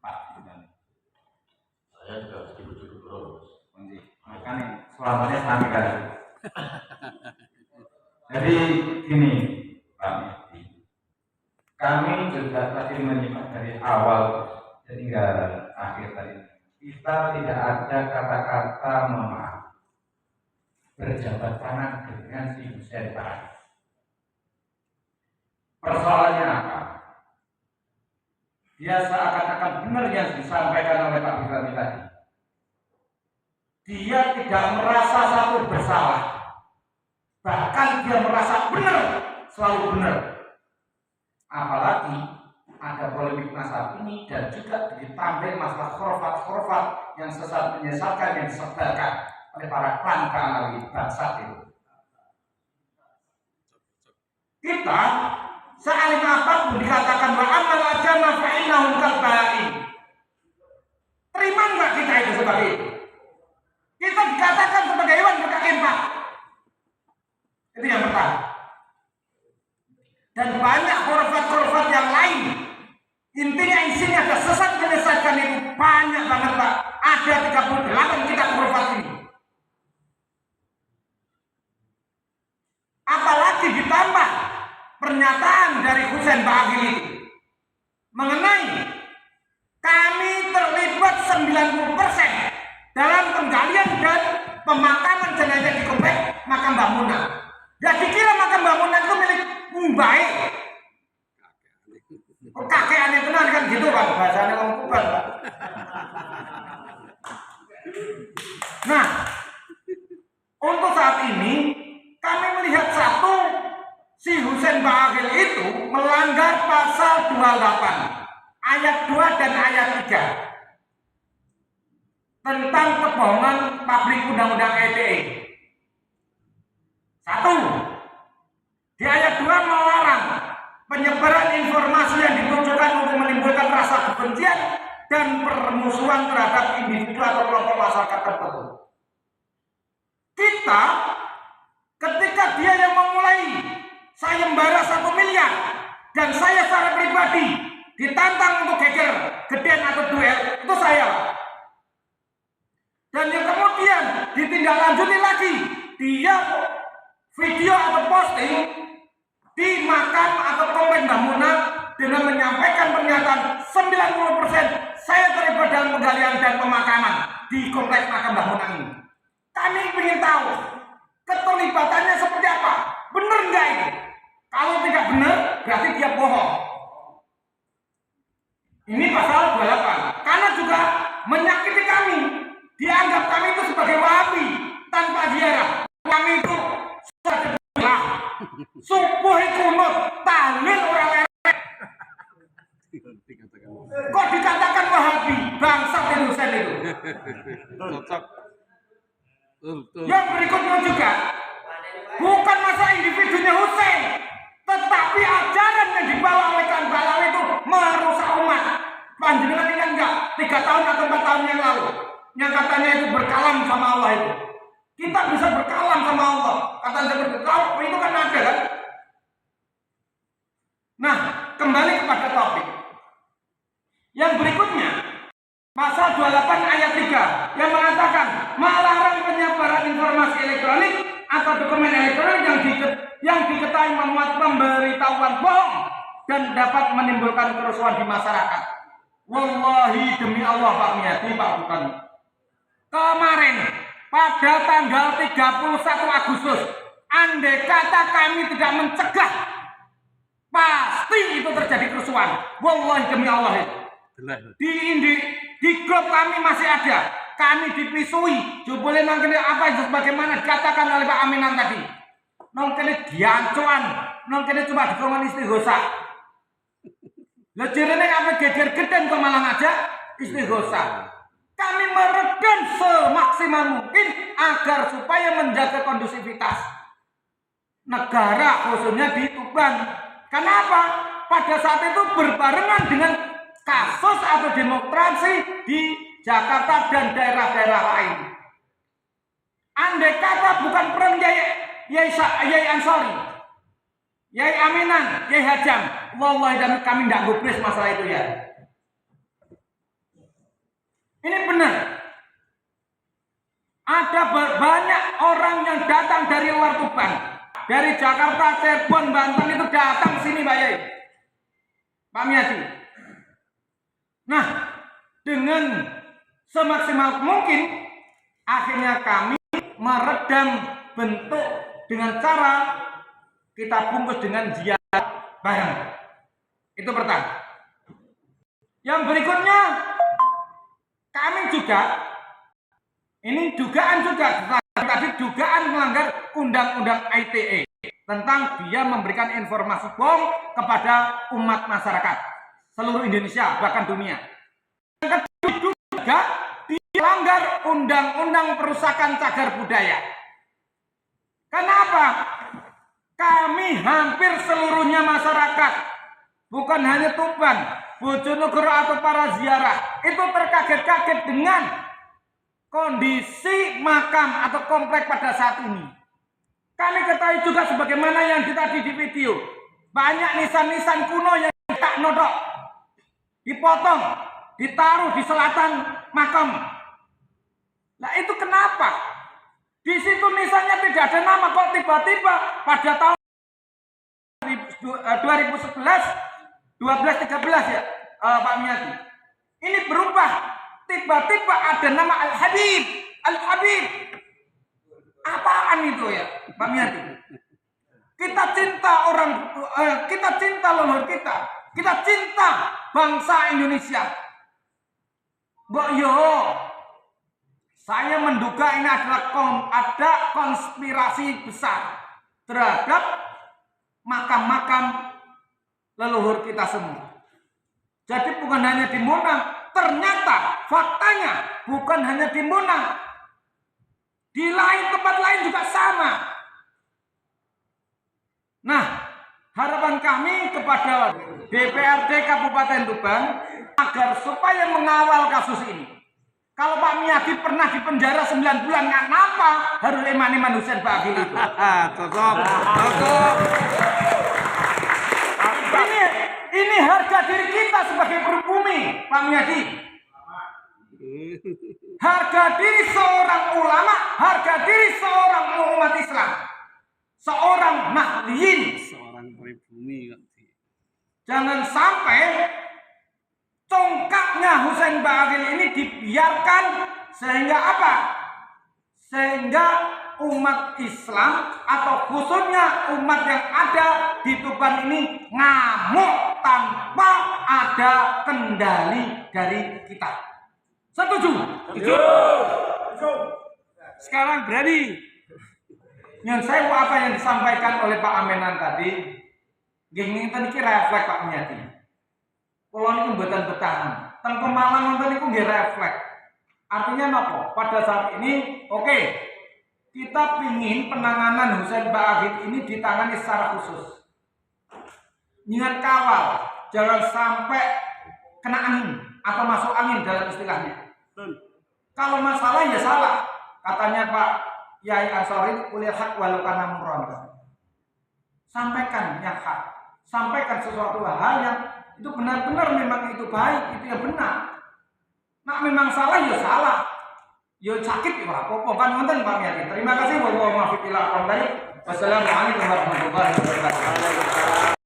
Pak Gimana? Saya juga harus dibujuk terus. Makanya selamatnya kami kan. Jadi gini Pak Mehdi, kami juga tadi menyimak dari awal hingga akhir tadi. Kita tidak ada kata-kata memaaf berjabat tangan dengan si Hussein Pak. Persoalannya apa? Dia seakan-akan benar yang disampaikan oleh Pak Ibrahim tadi. Dia tidak merasa satu bersalah, bahkan dia merasa benar, selalu benar. Apalagi ada polemik masalah ini dan juga ditambah masalah khurafat-khurafat yang sesat menyesatkan yang disebarkan oleh para klan Alawi bangsa itu. Kita sealim apapun dikatakan wa amal ajama fa innahum kalbain. Terima enggak kita itu sebagai itu? Kita dikatakan sebagai hewan berkaki empat. Itu yang pertama. Dan banyak khurafat-khurafat yang lain. Intinya isinya ada sesat menyesatkan itu banyak banget Pak. Ada 38 kitab khurafat ini. Apalagi ditambah pernyataan dari Hussein Ba'agil itu mengenai kami terlibat 90% dalam penggalian dan pemakaman jenazah di komplek makam Mbah Munah. Ya dikira makam Mbah Munah itu milik Mumbai. Kakek aneh benar kan gitu Pak, bahasanya orang Kuban Pak. Nah, untuk saat ini kami melihat satu, si Hussein Ba'agil itu melanggar pasal 28 ayat 2 dan ayat 3 tentang kebohongan pabrik undang-undang ITE. Satu, di ayat 2 melarang penyebaran informasi yang ditujukan untuk menimbulkan rasa kebencian dan permusuhan terhadap individu atau kelompok masyarakat tertentu. Kita, ketika dia yang memulai sayembara 1 miliar dan saya secara pribadi ditantang untuk geger, gedean atau duel, itu saya. Dan yang kemudian ditindaklanjuti lagi, dia video atau posting di makam atau komplek Mbah Munah dengan menyampaikan pernyataan 90% saya terlibat dalam penggalian dan pemakaman di komplek makam Mbah Munah ini. Kami ingin tahu keterlibatannya seperti apa, benar enggak ini? Kalau tidak benar, berarti dia bohong. Ini pasal 28. Karena juga menyakiti kami. Dianggap kami itu sebagai wahabi tanpa ziarah. Kami itu subuh kunut, tahlil orang lain. Kok dikatakan wahabi? Bangsat Indonesia itu. Yang berikutnya juga bukan masalah individunya Hussein, tetapi ajaran yang dibawa oleh kaum Balawi itu merusak umat. Panjenengan ingat enggak 3 tahun atau 4 tahun yang lalu yang katanya itu berkalam sama Allah itu. Kita bisa berkalam sama Allah. Katanya berkalam itu kan ada kan? Nah, kembali kepada topik. Yang berikutnya pasal 28 ayat 3 yang mengatakan melarang penyebaran informasi elektronik atau dokumen elektronik yang diketahui memuat pemberitahuan bohong dan dapat menimbulkan kerusuhan di masyarakat. Wallahi demi Allah Pak Miyati, Pak Bukan. Kemarin pada tanggal 31 Agustus, andai kata kami tidak mencegah, pasti itu terjadi kerusuhan. Wallahi demi Allah itu. Di grup kami masih ada. Kami dipisui. Jubulin nongkini apa itu sebagaimana dikatakan oleh Pak Aminan tadi. Nongkini diancuan. Nongkini cuma dikongkan istighosa. Lejirnya apa geger geden ke Malang aja istighosa. Kami meredam semaksimal mungkin agar supaya menjaga kondusivitas negara khususnya di Tuban. Kenapa? Pada saat itu berbarengan dengan kasus atau demonstrasi di Jakarta dan daerah-daerah lain. Andai kata bukan peran Yai Ansori, Yai Aminan, Yai Hajam, wallahi dan kami tidak gubris masalah itu ya. Ini benar. Ada banyak orang yang datang dari luar Tuban, dari Jakarta, Cirebon, Banten itu datang sini Pak Yai, Pak Miati. Nah, dengan semaksimal mungkin akhirnya kami meredam bentuk dengan cara kita bungkus dengan ziarah bareng. Itu pertama. Yang berikutnya, kami juga, ini dugaan juga, tadi dugaan melanggar Undang-Undang ITE tentang dia memberikan informasi bohong kepada umat masyarakat seluruh Indonesia bahkan dunia. Yang kedua juga dia melanggar Undang-Undang Perusakan Cagar Budaya. Kenapa? Kami hampir seluruhnya masyarakat, bukan hanya Tuban, Bojonegoro atau para ziarah, itu terkaget-kaget dengan kondisi makam atau komplek pada saat ini. Kami ketahui juga sebagaimana yang tadi di video, banyak nisan-nisan kuno yang tak nodok, dipotong, ditaruh di selatan makam. Nah itu kenapa? Di situ nisannya tidak ada nama, kok tiba-tiba pada tahun 2011, 12, 13 ya Pak Miati. Ini berubah. Tiba-tiba ada nama Al-Habib. Al-Habib. Apaan itu ya Pak Miati? Kita cinta kita cinta leluhur kita. Kita cinta bangsa Indonesia. Mbok yo, saya menduga ini adalah ada konspirasi besar terhadap makam-makam leluhur kita semua. Jadi bukan hanya di Monang, ternyata faktanya bukan hanya di Monang, di lain tempat lain juga sama. Nah, harapan kami kepada DPRD Kabupaten Tuban agar supaya mengawal kasus ini. Kalau Pak Miati pernah di penjara 9 bulan, kenapa harus Iman Hussein Bagil itu? Cocok. Ini harga diri kita sebagai pribumi, Pak Miati. Harga diri seorang ulama, harga diri seorang umat Islam, seorang Nahdliyin, seorang pribumi. Jangan sampai congkaknya Hussein Bagil ini dibiarkan sehingga apa? Sehingga umat Islam atau khususnya umat yang ada di Tuban ini ngamuk tanpa ada kendali dari kita. Setuju? Setuju. Sekarang berani. Yang saya apa yang disampaikan oleh Pak Amenan tadi, gini tadi kira refleks Pak Miati. Kalau ini buatan betahan, tentang Pemalang tadi itu nggak refleks. Artinya apa? Pada saat ini, oke, kita ingin penanganan Hussein Bagil ini ditangani secara khusus. Ingat kawal, jangan sampai kena angin atau masuk angin dalam istilahnya. Kalau masalah ya salah, katanya Pak Yai Ansori, kuliah hak walau kana murad. Sampaikan yang hak, sampaikan sesuatu hal yang itu benar-benar memang itu baik, itu yang benar. Nak memang salah ya salah. Yo sakit ya apa-apa kan nonton Pak Miati. Terima kasih. Wassalamualaikum warahmatullahi wabarakatuh.